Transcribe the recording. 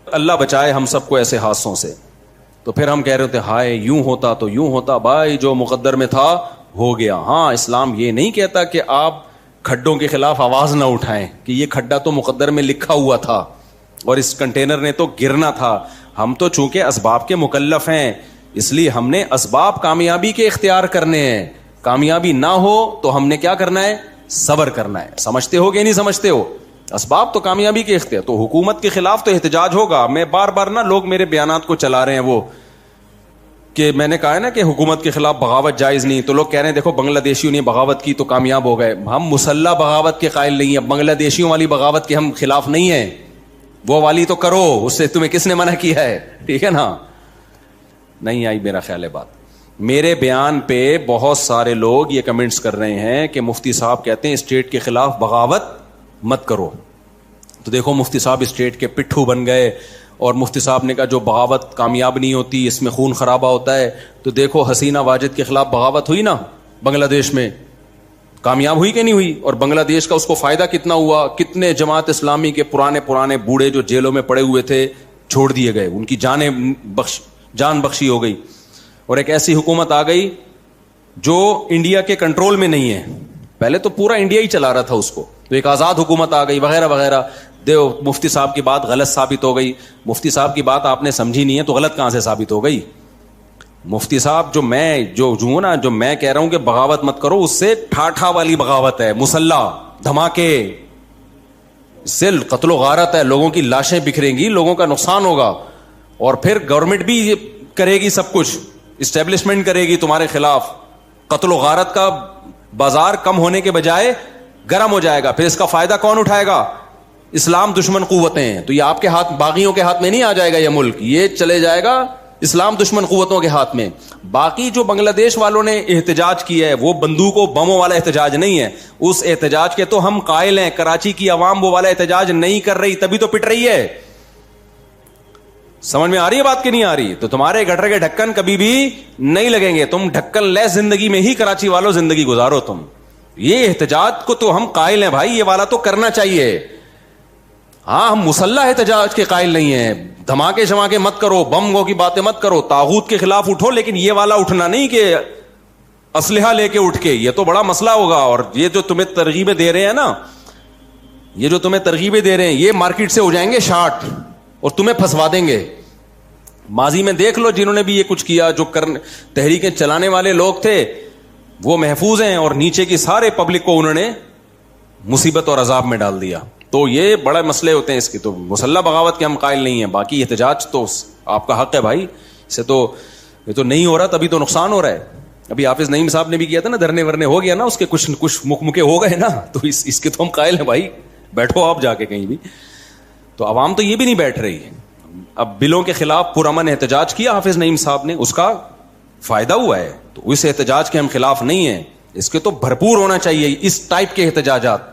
اللہ بچائے ہم سب کو ایسے حادثوں سے. تو پھر ہم کہہ رہے ہوتے ہائے یوں ہوتا تو یوں ہوتا. بھائی جو مقدر میں تھا ہو گیا. ہاں اسلام یہ نہیں کہتا کہ آپ کھڈوں کے خلاف آواز نہ اٹھائیں کہ یہ کھڈا تو مقدر میں لکھا ہوا تھا اور اس کنٹینر نے تو گرنا تھا. ہم تو چونکہ اسباب کے مکلف ہیں اس لیے ہم نے اسباب کامیابی کے اختیار کرنے ہیں. کامیابی نہ ہو تو ہم نے کیا کرنا ہے؟ صبر کرنا ہے. سمجھتے ہو کہ نہیں سمجھتے ہو؟ اسباب تو کامیابی کے اختیار. تو حکومت کے خلاف تو احتجاج ہوگا. میں بار بار نا لوگ میرے بیانات کو چلا رہے ہیں وہ کہ میں نے کہا ہے نا کہ حکومت کے خلاف بغاوت جائز نہیں, تو لوگ کہہ رہے ہیں دیکھو بنگلہ دیشیوں نے بغاوت کی تو کامیاب ہو گئے. ہم مسلح بغاوت کے قائل نہیں ہیں, بنگلہ دیشیوں والی بغاوت کے ہم خلاف نہیں ہیں. وہ والی تو کرو, اس سے تمہیں کس نے منع کیا ہے؟ ٹھیک ہے نا. نہیں آئی میرا خیال ہے بات. میرے بیان پہ بہت سارے لوگ یہ کمنٹس کر رہے ہیں کہ مفتی صاحب کہتے ہیں اسٹیٹ کے خلاف بغاوت مت کرو. تو دیکھو مفتی صاحب اسٹیٹ کے پٹھو بن گئے اور مفتی صاحب نے کہا جو بغاوت کامیاب نہیں ہوتی اس میں خون خرابہ ہوتا ہے. تو دیکھو حسینہ واجد کے خلاف بغاوت ہوئی نا بنگلہ دیش میں, کامیاب ہوئی کہ نہیں ہوئی؟ اور بنگلہ دیش کا اس کو فائدہ کتنا ہوا؟ کتنے جماعت اسلامی کے پرانے بوڑھے جو جیلوں میں پڑے ہوئے تھے چھوڑ دیے گئے, ان کی جان بخشی ہو گئی. اور ایک ایسی حکومت آ گئی جو انڈیا کے کنٹرول میں نہیں ہے. پہلے تو پورا انڈیا ہی چلا رہا تھا اس کو, تو ایک آزاد حکومت آ گئی وغیرہ وغیرہ. دیو مفتی صاحب کی بات غلط ثابت ہو گئی. مفتی صاحب کی بات آپ نے سمجھی نہیں ہے تو غلط کہاں سے ثابت ہو گئی؟ مفتی صاحب جو میں کہہ رہا ہوں کہ بغاوت مت کرو, اس سے ٹھاٹھا والی بغاوت ہے, مسلح دھماکے سے قتل و غارت ہے, لوگوں کی لاشیں بکھریں گی, لوگوں کا نقصان ہوگا. اور پھر گورنمنٹ بھی کرے گی سب کچھ, اسٹیبلشمنٹ کرے گی تمہارے خلاف. قتل و غارت کا بازار کم ہونے کے بجائے گرم ہو جائے گا. پھر اس کا فائدہ کون اٹھائے گا؟ اسلام دشمن قوتیں ہیں. تو یہ آپ کے ہاتھ, باغیوں کے ہاتھ میں نہیں آ جائے گا یہ ملک, یہ چلے جائے گا اسلام دشمن قوتوں کے ہاتھ میں. باقی جو بنگلہ دیش والوں نے احتجاج کیا ہے وہ بندوق و بموں والا احتجاج نہیں ہے. اس احتجاج کے تو ہم قائل ہیں. کراچی کی عوام وہ والا احتجاج نہیں کر رہی, تبھی تو پٹ رہی ہے. سمجھ میں آ رہی ہے بات کہ نہیں آ رہی؟ تو تمہارے گٹر کے ڈھکن کبھی بھی نہیں لگیں گے. تم ڈھکن لیس زندگی میں ہی کراچی والوں زندگی گزارو. تم یہ احتجاج کو تو ہم قائل ہیں بھائی, یہ والا تو کرنا چاہیے. ہاں ہم مسلح احتجاج کے قائل نہیں ہیں. دھماکے شماکے مت کرو, بم کی باتیں مت کرو, طاغوت کے خلاف اٹھو, لیکن یہ والا اٹھنا نہیں کہ اسلحہ لے کے اٹھ کے. یہ تو بڑا مسئلہ ہوگا. اور یہ جو تمہیں ترغیبیں دے رہے ہیں نا, یہ جو تمہیں ترغیبیں دے رہے ہیں, یہ مارکیٹ سے ہو جائیں گے شارٹ اور تمہیں پھنسوا دیں گے. ماضی میں دیکھ لو جنہوں نے بھی یہ کچھ کیا, جو تحریکیں چلانے والے لوگ تھے وہ محفوظ ہیں, اور نیچے کی سارے پبلک کو انہوں نے مصیبت اور عذاب میں ڈال دیا. تو یہ بڑے مسئلے ہوتے ہیں اس کی. تو مسلح بغاوت کے ہم قائل نہیں ہیں. باقی احتجاج تو آپ کا حق ہے بھائی, اسے تو یہ تو نہیں ہو رہا تبھی تو نقصان ہو رہا ہے. ابھی حافظ نعیم صاحب نے بھی کیا تھا نا, دھرنے ورنے ہو گیا نا, اس کے کچھ مکے ہو گئے نا, تو اس کے تو ہم قائل ہیں بھائی. بیٹھو آپ جا کے کہیں بھی. تو عوام تو یہ بھی نہیں بیٹھ رہی. اب بلوں کے خلاف پرامن احتجاج کیا حافظ نعیم صاحب نے, اس کا فائدہ ہوا ہے. تو اس احتجاج کے ہم خلاف نہیں ہیں, اس کے تو بھرپور ہونا چاہیے اس ٹائپ کے احتجاجات.